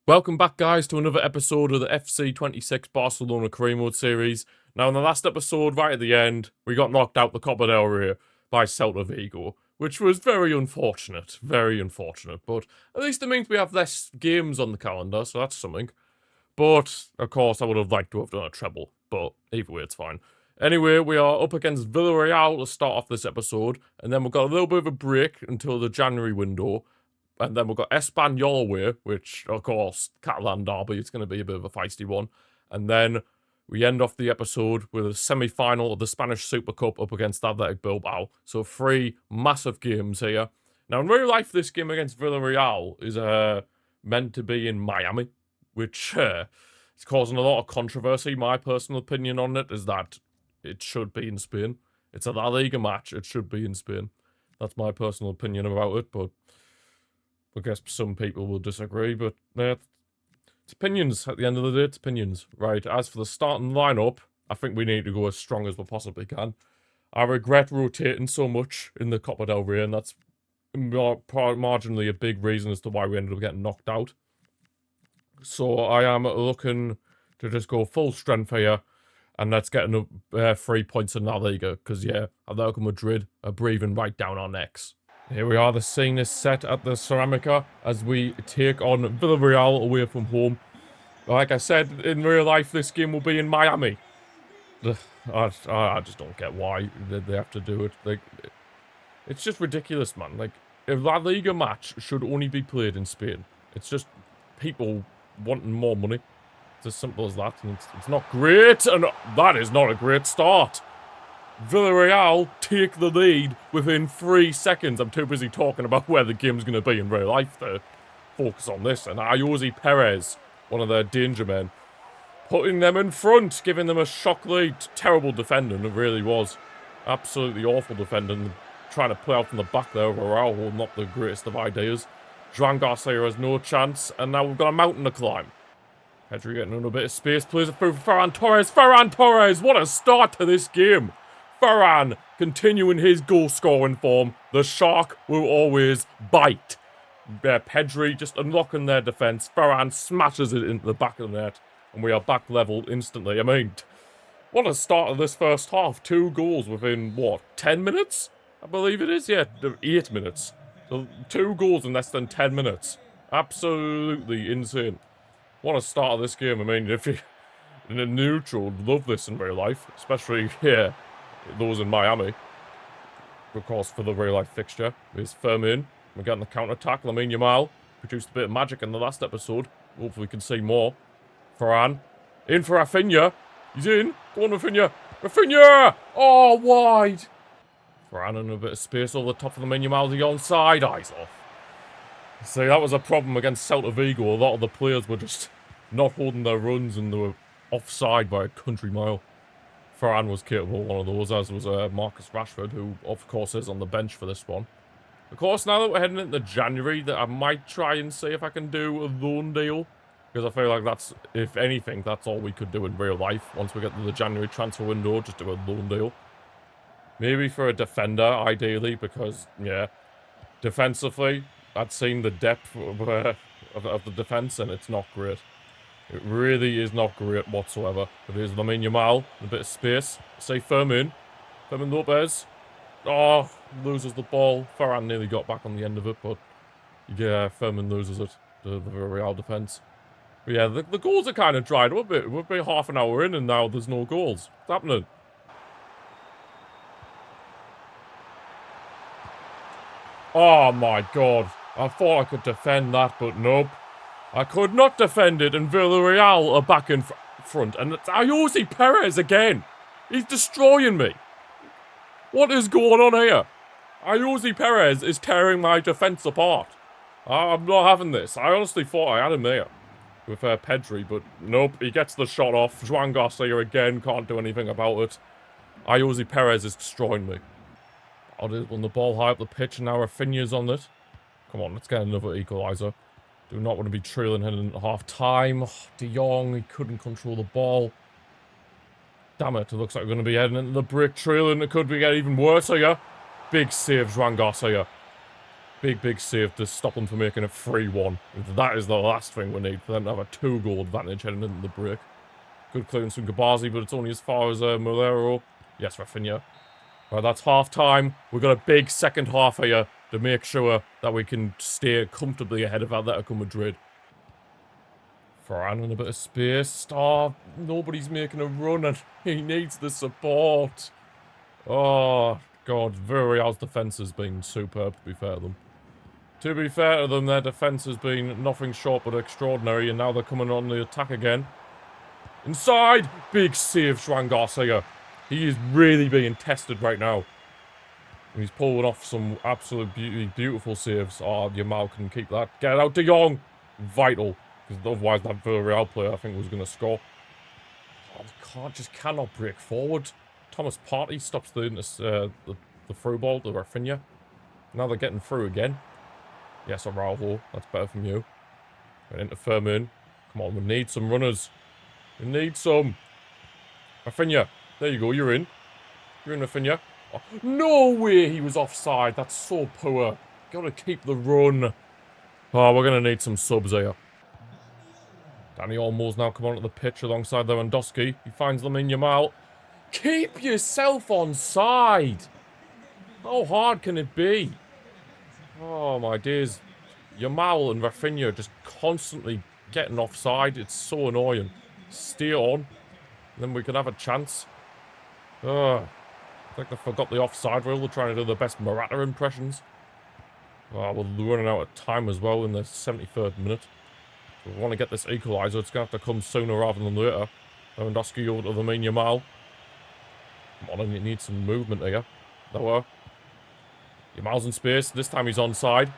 Welcome back, guys, to another episode of the FC26 Barcelona Career Mode series. Now, in the last episode, right at the end, we got knocked out the Copa del Rey by Celta Vigo, which was very unfortunate, but at least it means we have less games on the calendar, so that's something. But, of course, I would have liked to have done a treble, but either way, it's fine. Anyway, we are up against Villarreal to start off this episode, and then we've got a little bit of a break until the January window. And then we've got Espanyol away, which, of course, Catalan derby, it's going to be a bit of a feisty one. And then we end off the episode with a semi-final of the Spanish Super Cup up against Athletic Bilbao. So 3 massive games here. Now, in real life, this game against Villarreal is meant to be in Miami, which is causing a lot of controversy. My personal opinion on it is that it should be in Spain. It's a La Liga match. It should be in Spain. That's my personal opinion about it, but I guess some people will disagree, but it's opinions. At the end of the day, it's opinions. Right, as for the starting lineup, I think we need to go as strong as we possibly can. I regret rotating so much in the Copa del Rey, and that's marginally a big reason as to why we ended up getting knocked out. So I am looking to just go full strength here, and let's get 3 points in La Liga, because, yeah, Atletico Madrid are breathing right down our necks. Here we are, the scene is set at the Ceramica as we take on Villarreal away from home. Like I said, in real life, this game will be in Miami. I just don't get why they have to do it. Like, it's just ridiculous, man. Like, a La Liga match should only be played in Spain. It's just people wanting more money. It's as simple as that, and it's not great, and that is not a great start. Villarreal take the lead within 3 seconds. I'm too busy talking about where the game's going to be in real life to focus on this. And Jose Perez, one of their danger men, putting them in front, giving them a shock lead. Terrible defending, it really was. Absolutely awful defending. Trying to play out from the back there of Araujo, not the greatest of ideas. Joan Garcia has no chance, and now we've got a mountain to climb. Pedri getting in a bit of space, plays it through for Ferran Torres. Ferran Torres, what a start to this game. Ferran continuing his goal-scoring form. The shark will always bite. Pedri just unlocking their defence. Ferran smashes it into the back of the net. And we are back level instantly. I mean, what a start of this first half. 2 goals within, what, 10 minutes? I believe it is, yeah, 8 minutes. So 2 goals in less than 10 minutes. Absolutely insane. What a start of this game. I mean, if you in a neutral, love this in real life. Especially here. Those in Miami. Of course, for the real life fixture is Fermin. We're getting the counter-attack. Lamine Yamal produced a bit of magic in the last episode. Hopefully we can see more. Ferran. In for Rafinha. He's in. Go on, Rafinha. Rafinha! Oh, wide. Ferran in a bit of space over the top of Lamine Yamal. The onside. Eyes off. See, that was a problem against Celta Vigo. A lot of the players were just not holding their runs and they were offside by a country mile. Ferran was capable of one of those, as was Marcus Rashford, who, of course, is on the bench for this one. Of course, now that we're heading into January, that I might try and see if I can do a loan deal. Because I feel like that's, if anything, that's all we could do in real life. Once we get to the January transfer window, just do a loan deal. Maybe for a defender, ideally, because, yeah, defensively, I'd seen the depth of the defence, and it's not great. It really is not great whatsoever. But here's Lamine Yamal, a bit of space. Say Fermin Lopez. Oh, loses the ball. Ferran nearly got back on the end of it, but yeah, Fermin loses it. The Real defence. But yeah, the goals are kind of dried up a bit. We're about half an hour in and now there's no goals. What's happening? Oh my god. I thought I could defend that, but nope. I could not defend it, and Villarreal are back in front. And it's Jose Perez again. He's destroying me. What is going on here? Jose Perez is tearing my defence apart. I'm not having this. I honestly thought I had him there with Pedri, but nope. He gets the shot off. Joan Garcia again can't do anything about it. Jose Perez is destroying me. On the ball high up the pitch, and now Rafinha's on it. Come on, let's get another equaliser. Do not want to be trailing heading into half-time. Oh, De Jong, he couldn't control the ball. Damn it, it looks like we're going to be heading into the break trailing. It could be getting even worse here. Big save, Joan Garcia. Big save to stop them from making a 3-1. That is the last thing we need, for them to have a 2-goal advantage heading into the break. Good clearance from Gabazi, but it's only as far as Molero. Yes, Rafinha. Right, that's half-time. We've got a big second half here to make sure that we can stay comfortably ahead of Atletico Madrid. Varane in a bit of space. Oh, nobody's making a run, and he needs the support. Oh, God. Villarreal's defence has been superb, to be fair to them. To be fair to them, their defence has been nothing short but extraordinary, and now they're coming on the attack again. Inside! Big save, Joan Garcia. He is really being tested right now. He's pulling off some absolutely beautiful saves. Oh, Yamal can keep that. Get out, De Jong! Vital. Because otherwise that Villarreal player, I think, was going to score. Oh, cannot break forward. Thomas Partey stops the through ball to Rafinha. Now they're getting through again. Yes, Araujo. That's better from you. Right into Firmin. Come on, we need some runners. We need some. Rafinha. There you go, you're in. You're in, Rafinha. Oh, no way he was offside. That's so poor. Gotta keep the run. Oh, we're gonna need some subs here. Dani Olmo's now come onto the pitch alongside Lewandowski. He finds them in Yamal. Keep yourself on side. How hard can it be? Oh, my days. Yamal and Rafinha just constantly getting offside. It's so annoying. Stay on. Then we could have a chance. I think they forgot the offside rule. They're trying to do the best Morata impressions. Oh, we're running out of time as well in the 73rd minute. So we want to get this equaliser. It's going to have to come sooner rather than later. Lewandowski over to the main Yamal. Come on, you need some movement here. Lower. Yamal's in space. This time he's onside.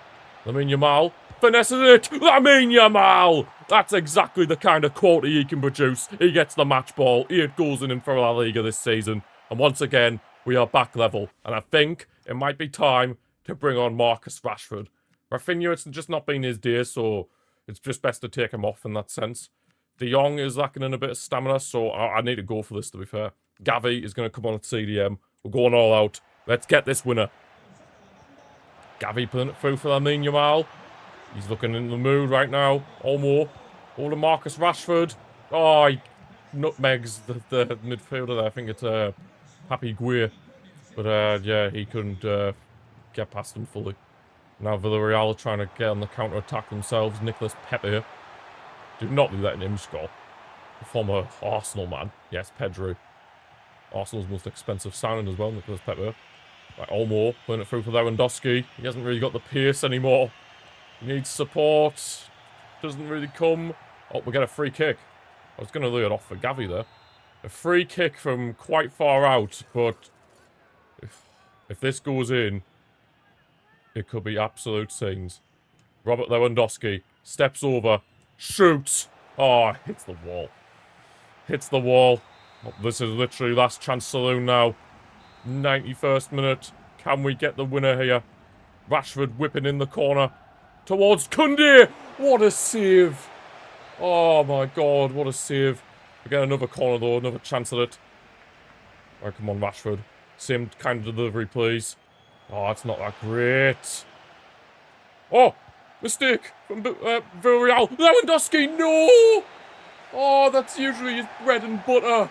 Lamine Yamal finesses it. Lamine Yamal! That's exactly the kind of quality he can produce. He gets the match ball. 8 goals in him for La Liga this season. And once again, we are back level. And I think it might be time to bring on Marcus Rashford. Rafinha, it's just not been his day, so it's just best to take him off in that sense. De Jong is lacking in a bit of stamina, so I need to go for this, to be fair. Gavi is going to come on at CDM. We're going all out. Let's get this winner. Gavi putting it through for Lamine Yamal. He's looking in the mood right now. Olmo. Over Marcus Rashford. Oh, he nutmegs the midfielder there. I think it's Happy Guir. But yeah, he couldn't get past him fully. Now Villarreal trying to get on the counter-attack themselves. Nicolas Pepe. Do not be letting him score. The former Arsenal man. Yes, Pedro. Arsenal's most expensive signing as well, Nicolas Pepe. Right, Olmo putting it through for Lewandowski. He hasn't really got the pace anymore. He needs support. Doesn't really come. Oh, we get a free kick. I was going to lay it off for Gavi there. A free kick from quite far out, but if this goes in, it could be absolute scenes. Robert Lewandowski steps over, shoots. Oh, hits the wall. Hits the wall. Oh, this is literally last chance saloon now. 91st minute. Can we get the winner here? Rashford whipping in the corner towards Koundé. What a save. Oh my God, what a save. We get another corner though, another chance at it. Alright, come on Rashford. Same kind of delivery, please. Oh, it's not that great. Oh, mistake from Villarreal. Lewandowski, no! Oh, that's usually his bread and butter.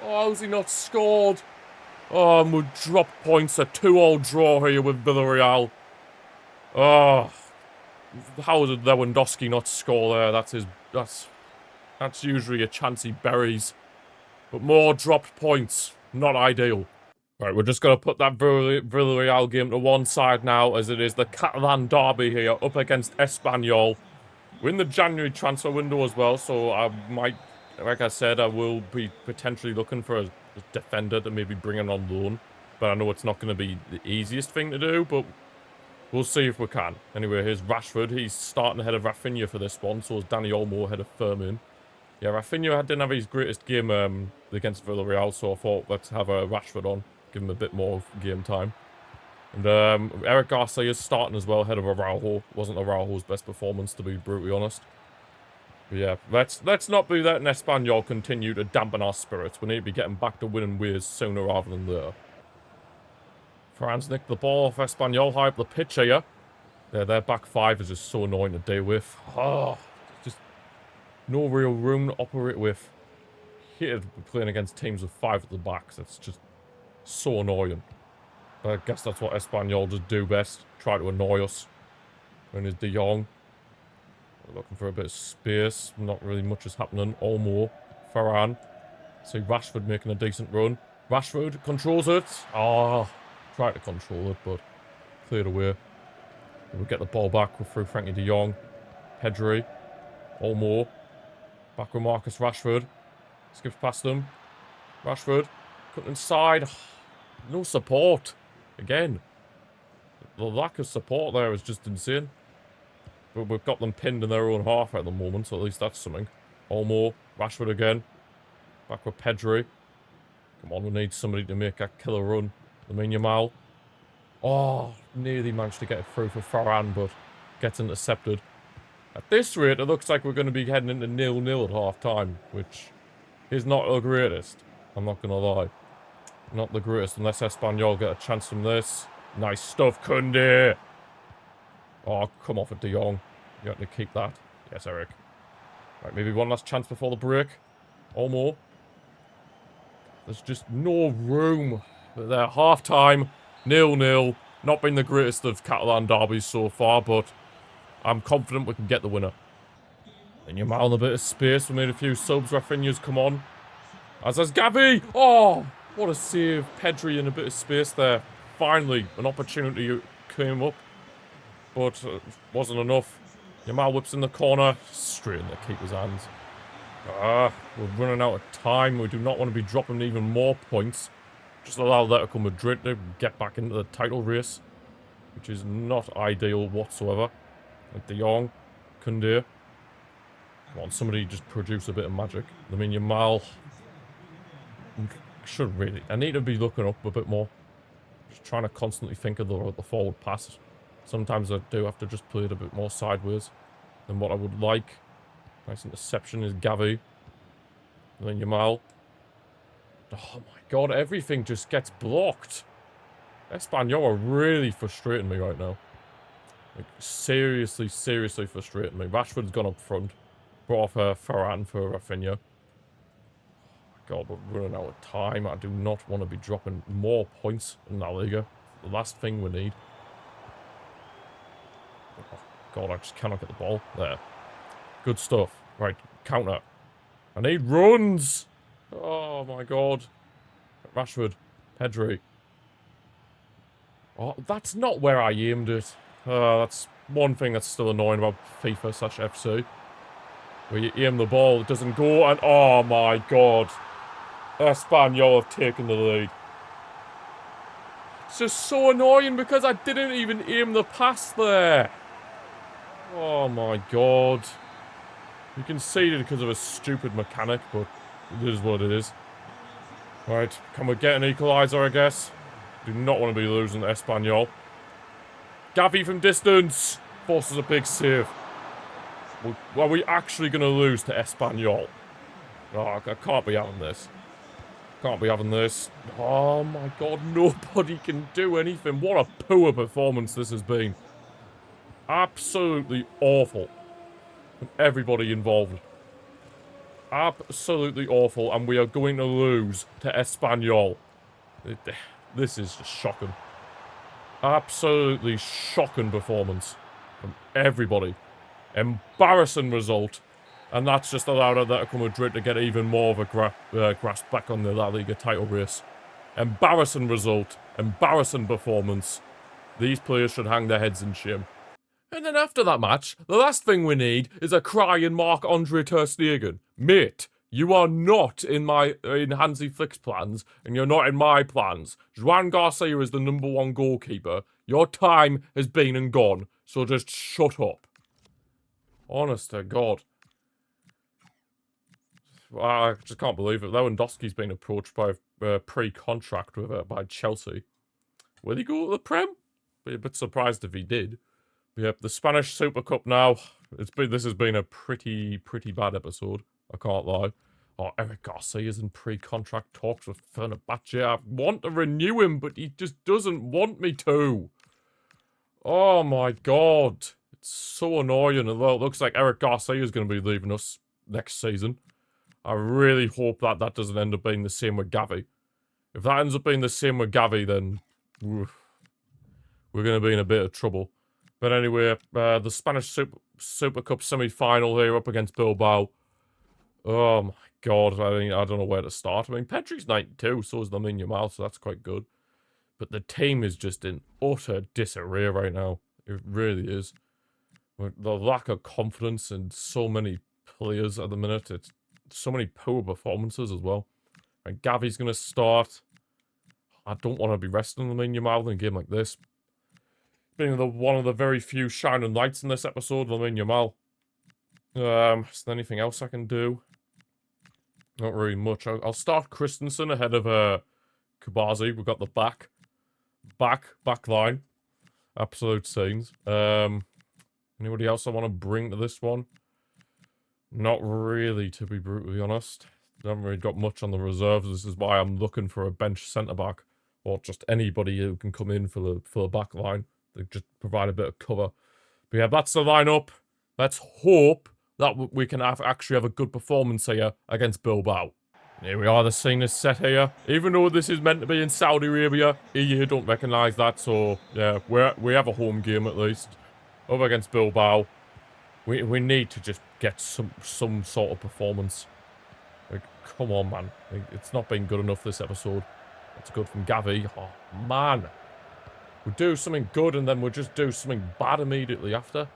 Oh, how's he not scored? Oh, and we'll drop points. A 2-2 draw here with Villarreal. Oh, how did Lewandowski not score there? That's usually a chance he buries. But more dropped points. Not ideal. Right, we're just going to put that Villarreal game to one side now, as it is the Catalan derby here up against Espanyol. We're in the January transfer window as well, so I might, like I said, I will be potentially looking for a defender to maybe bring in on loan. But I know it's not going to be the easiest thing to do, but we'll see if we can. Anyway, here's Rashford. He's starting ahead of Rafinha for this one, so is Dani Olmo ahead of Firmin. Yeah, Rafinha didn't have his greatest game against Villarreal, so I thought let's have a Rashford on. Give him a bit more game time. And Eric Garcia is starting as well ahead of Araujo. Wasn't Araujo's best performance, to be brutally honest. But yeah, let's not be letting Espanyol continue to dampen our spirits. We need to be getting back to winning ways sooner rather than later. Franz nicked the ball off Espanyol, high up the pitch here. Their back five is just so annoying to deal with. Oh, just no real room to operate with. Hated playing against teams with five at the backs. That's just so annoying. But I guess that's what Espanyol just do best. Try to annoy us. When there's De Jong. We're looking for a bit of space. Not really much is happening. Olmo. Ferran. See Rashford making a decent run. Rashford controls it. Oh, tried to control it, but cleared away. We'll get the ball back through Frankie de Jong. Pedri. Olmo. Back with Marcus Rashford. Skips past them. Rashford. Cut inside. No support. Again. The lack of support there is just insane. But we've got them pinned in their own half at the moment, so at least that's something. Olmo. Rashford again. Back with Pedri. Come on, we need somebody to make a killer run. Yamal. Oh, nearly managed to get it through for Ferran, but gets intercepted. At this rate, it looks like we're going to be heading into 0-0 at half-time, which is not the greatest. I'm not going to lie. Not the greatest, unless Espanyol get a chance from this. Nice stuff, Koundé. Oh, come off it, De Jong. You have to keep that. Yes, Eric. Right, maybe one last chance before the break. Olmo. There's just no room. They're half-time. 0-0. Not been the greatest of Catalan derbies so far, but I'm confident we can get the winner. And Yamal in a bit of space. We made a few subs. Rafinha's come on. As has Gavi. Oh, what a save. Pedri in a bit of space there. Finally, an opportunity came up, but wasn't enough. Yamal whips in the corner. Straight in the keeper's hands. We're running out of time. We do not want to be dropping even more points. Just allow Atletico Madrid to get back into the title race, which is not ideal whatsoever. De Jong, Koundé. Come on, somebody just produce a bit of magic. I mean, Yamal should really. I need to be looking up a bit more. Just trying to constantly think of the forward pass. Sometimes I do have to just play it a bit more sideways than what I would like. Nice interception is Gavi. And then Yamal. Oh my god, everything just gets blocked. Espanyol are really frustrating me right now. Like, seriously frustrating me. Rashford's gone up front. Brought off Ferran for Rafinha. God, we're running out of time. I do not want to be dropping more points in La Liga. The last thing we need. Oh god, I just cannot get the ball. There. Good stuff. Right, counter. I need runs! Oh my god. Rashford. Pedri. Oh, that's not where I aimed it. That's one thing that's still annoying about FIFA/FC. Where you aim the ball, it doesn't go, and oh my god. Espanyol have taken the lead. It's just so annoying because I didn't even aim the pass there. Oh my god. You conceded because of a stupid mechanic, but it is what it is. Right, can we get an equaliser, I guess? Do not want to be losing to Espanyol. Gavi from distance forces a big save. Are we actually going to lose to Espanyol? Oh, I can't be having this. Can't be having this. Oh my god, nobody can do anything. What a poor performance this has been. Absolutely awful. From everybody involved. Absolutely awful, and we are going to lose to Espanyol. This is just shocking. Absolutely shocking performance from everybody. Embarrassing result, and that's just allowed Atletico Madrid to get even more of a grasp back on the La Liga title race. Embarrassing result, embarrassing performance. These players should hang their heads in shame. And then after that match, the last thing we need is a crying Marc-Andre ter Stegen. Mate, you are not in Hansi Flick's plans, and you're not in my plans. Joan Garcia is the #1 goalkeeper. Your time has been and gone, so just shut up. Honest to God. I just can't believe it. Lewandowski's been approached by a pre-contract with by Chelsea. Will he go to the Prem? Be a bit surprised if he did. Yep, the Spanish Super Cup now. This has been a pretty bad episode. I can't lie. Oh, Eric Garcia's in pre-contract talks with Fenerbahce. I want to renew him, but he just doesn't want me to. Oh my god. It's so annoying. Although it looks like Eric Garcia is going to be leaving us next season. I really hope that that doesn't end up being the same with Gavi. If that ends up being the same with Gavi, then we're going to be in a bit of trouble. But anyway, the Spanish Super Cup semi-final here up against Bilbao. Oh my god, I don't know where to start. I mean, Pedri's 92, so is Lamine Yamal, so that's quite good. But the team is just in utter disarray right now. It really is. The lack of confidence in so many players at the minute. It's so many poor performances as well. And Gavi's going to start. I don't want to be resting Lamine Yamal in a game like this. Being one of the very few shining lights in this episode, Lamine Yamal. Is there anything else I can do? Not really much. I'll start Christensen ahead of Kubazi. We've got the back line. Absolute scenes. Anybody else I want to bring to this one? Not really, to be brutally honest. I haven't really got much on the reserves. This is why I'm looking for a bench centre-back. Or just anybody who can come in for the back line. They just provide a bit of cover. But yeah, that's the lineup. Let's hope that we can actually have a good performance here against Bilbao. Here we are, the scene is set here. Even though this is meant to be in Saudi Arabia, EU don't recognise that, so yeah, we have a home game at least. Up against Bilbao. We need to just get some sort of performance. Like, come on, man. Like, it's not been good enough this episode. That's good from Gavi. Oh, man. We do something good and then we'll just do something bad immediately after.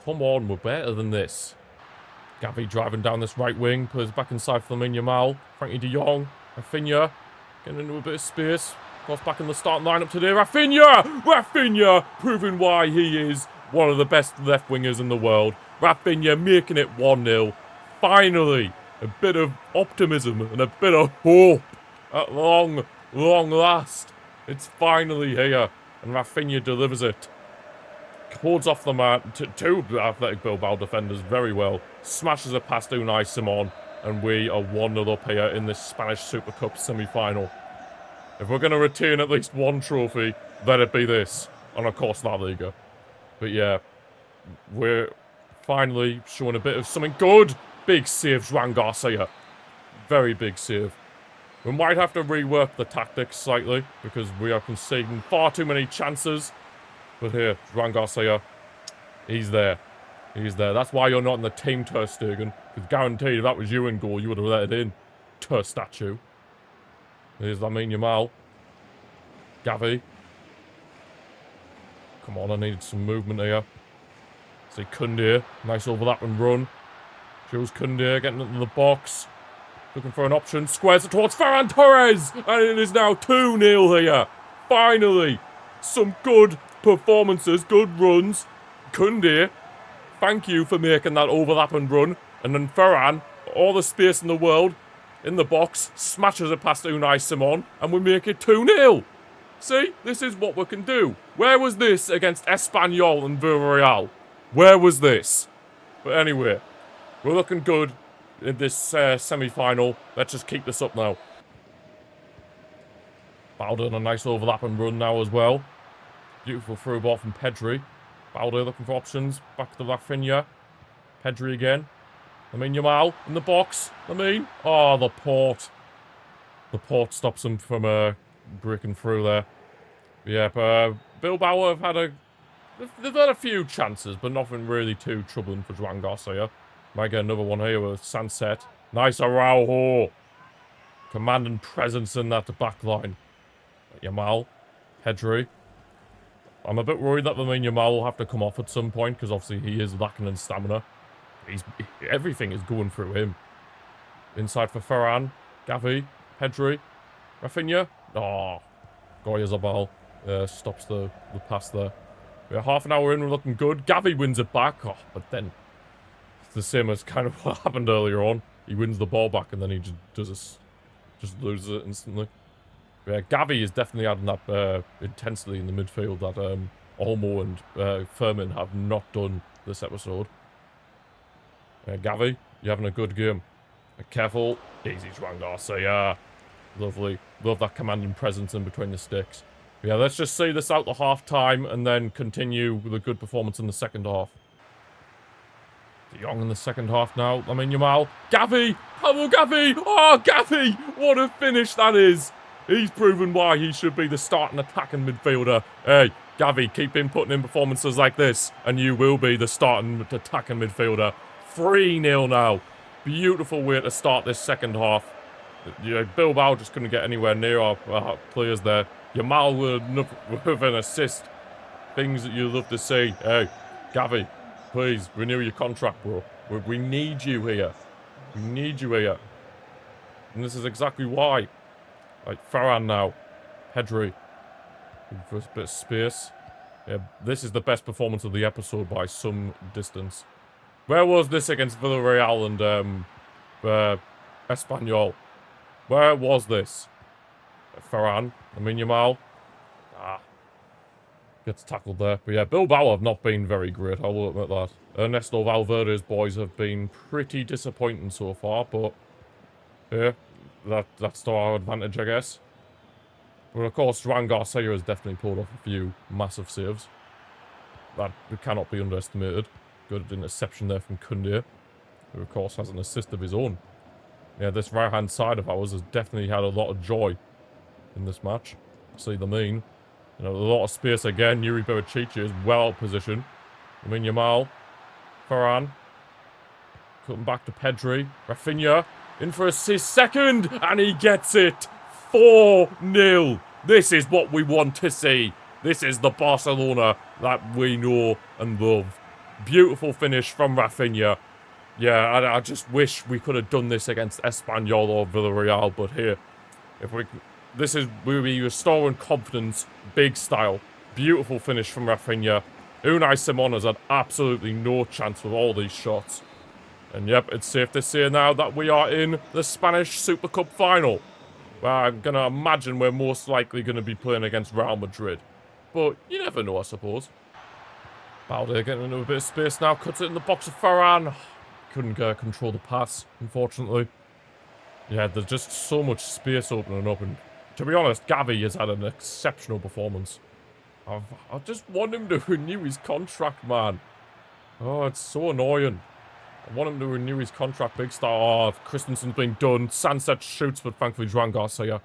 Come on, we're better than this. Gavi driving down this right wing, plays back inside for Lamine Yamal. Frankie de Jong, Rafinha, getting into a bit of space. Goes back in the starting lineup today. Rafinha, proving why he is one of the best left wingers in the world. Rafinha making it 1-0. Finally, a bit of optimism and a bit of hope at long last. It's finally here, and Rafinha delivers it. Holds off the man, two Athletic Bilbao defenders very well. Smashes it past Unai Simon, and we are 1-0 up here in this Spanish Super Cup semi-final. If we're going to retain at least one trophy, let it be this. And of course, La Liga. But yeah, we're finally showing a bit of something good. Big save, Juan Garcia. Very big save. We might have to rework the tactics slightly, because we are conceding far too many chances. But here, Juan Garcia, he's there. He's there. That's why you're not in the team, Ter Stegen. Because guaranteed, if that was you in goal, you would have let it in. Ter statue. Here's Lamine Yamal. Gavi. Come on, I needed some movement here. See Koundé. Nice overlap and run. Jules Koundé getting into the box. Looking for an option. Squares it towards Ferran Torres. And it is now 2-0 here. Finally. Some good performances, good runs. Koundé, thank you for making that overlap and run. And then Ferran, all the space in the world, in the box, smashes it past Unai Simon, and we make it 2-0. See, this is what we can do. Where was this against Espanyol and Villarreal? Where was this? But anyway, we're looking good in this semi-final. Let's just keep this up now. Balde on a nice overlap and run now as well. Beautiful through ball from Pedri. Balde looking for options. Back to Rafinha. Pedri again. Lamine Yamal in the box. Lamine. Oh, the port. The port stops him from breaking through there. Yeah, Bilbao have had they've had a few chances, but nothing really too troubling for Juan Garcia. Might get another one here with Sunset. Nice Araujo. Command and presence in that back line. Yamal. Pedri. I'm a bit worried that Lamine Yamal will have to come off at some point, because obviously he is lacking in stamina. Everything is going through him. Inside for Ferran. Gavi. Pedri. Rafinha. Oh. Goyazabal stops the pass there. We're half an hour in, we're looking good. Gavi wins it back. Oh, but then it's the same as kind of what happened earlier on. He wins the ball back and then he just loses it instantly. But yeah, Gavi is definitely adding that intensity in the midfield that Olmo and Furman have not done this episode. Gavi, you're having a good game. Careful. Easy Juan Garcia. Lovely. Love that commanding presence in between the sticks. Yeah, let's just see this out to half-time and then continue with a good performance in the second half. De Jong in the second half now. Yamal. Gavi! Pablo Gavi! Oh, Gavi! What a finish that is! He's proven why he should be the starting attacking midfielder. Hey, Gavi, keep putting in performances like this, and you will be the starting attacking midfielder. 3-0 now. Beautiful way to start this second half. Yeah, Bilbao just couldn't get anywhere near our players there. Yamal with an assist. Things that you love to see. Hey, Gavi, please renew your contract, bro. We need you here. We need you here. And this is exactly why. Like, Ferran now. Pedri. For a bit of space. Yeah, this is the best performance of the episode by some distance. Where was this against Villarreal and Espanyol? Where was this? Ferran. Yamal. Gets tackled there. But yeah, Bilbao have not been very great, I will admit that. Ernesto Valverde's boys have been pretty disappointing so far, but yeah, that's to our advantage, I guess. But of course, Joan Garcia has definitely pulled off a few massive saves. That cannot be underestimated. Good interception there from Koundé, who of course has an assist of his own. Yeah, this right-hand side of ours has definitely had a lot of joy in this match. See the mean. You know, a lot of space again. Yuri Berchiche is well positioned. Yamal. Ferran. Cutting back to Pedri. Rafinha. In for his second. And he gets it. 4-0. This is what we want to see. This is the Barcelona that we know and love. Beautiful finish from Rafinha. Yeah, I just wish we could have done this against Espanyol or Villarreal. But here, if we... This is where we restoring confidence, big style. Beautiful finish from Rafinha. Unai Simon has had absolutely no chance with all these shots. And yep, it's safe to say now that we are in the Spanish Super Cup final. Where I'm going to imagine we're most likely going to be playing against Real Madrid. But you never know, I suppose. Balde getting into a bit of space now. Cuts it in the box of Ferran. Couldn't control the pass, unfortunately. Yeah, there's just so much space opening up, and to be honest, Gavi has had an exceptional performance. I just want him to renew his contract, man. Oh, it's so annoying. I want him to renew his contract, big star. Oh, Christensen's been done. Sunset shoots, but thankfully Joan Garcia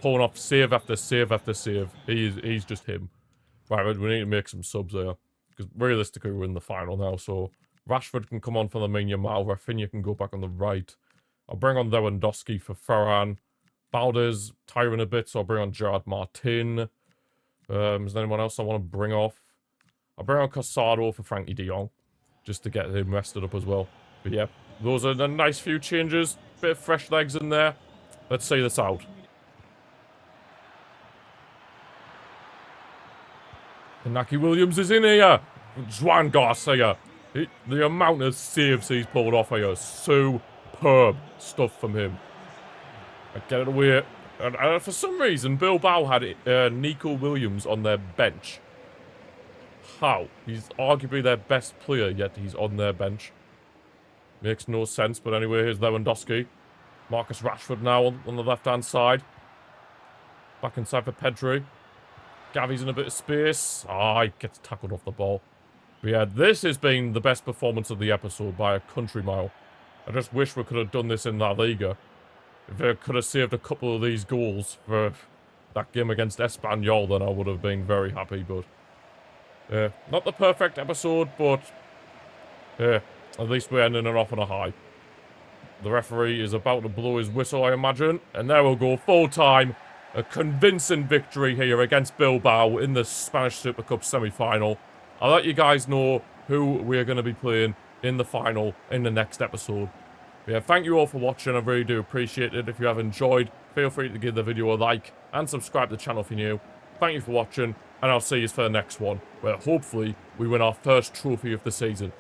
pulling off save after save after save. He's just him. Right, we need to make some subs there. Because realistically, we're in the final now, so Rashford can come on for the Yamal. Rafinha can go back on the right. I'll bring on Lewandowski for Ferran. Balde's tiring a bit, so I'll bring on Gerard Martin. Is there anyone else I want to bring off? I'll bring on Casado for Frankie de Jong, just to get him rested up as well. But yeah, those are the nice few changes. Bit of fresh legs in there. Let's see this out. Inaki Williams is in here. Joan Garcia. The amount of saves he's pulled off here is superb stuff from him. Get it away. And for some reason, Bilbao had Nico Williams on their bench. How? He's arguably their best player, yet he's on their bench. Makes no sense, but anyway, here's Lewandowski. Marcus Rashford now on the left-hand side. Back inside for Pedri. Gavi's in a bit of space. He gets tackled off the ball. But yeah, this has been the best performance of the episode by a country mile. I just wish we could have done this in La Liga. If I could have saved a couple of these goals for that game against Espanyol, then I would have been very happy. But not the perfect episode, but at least we're ending it off on a high. The referee is about to blow his whistle, I imagine. And there we'll go, full time. A convincing victory here against Bilbao in the Spanish Super Cup semi-final. I'll let you guys know who we're going to be playing in the final in the next episode. Yeah, thank you all for watching. I really do appreciate it. If you have enjoyed, feel free to give the video a like and subscribe to the channel if you're new. Thank you for watching, and I'll see you for the next one, where hopefully we win our first trophy of the season.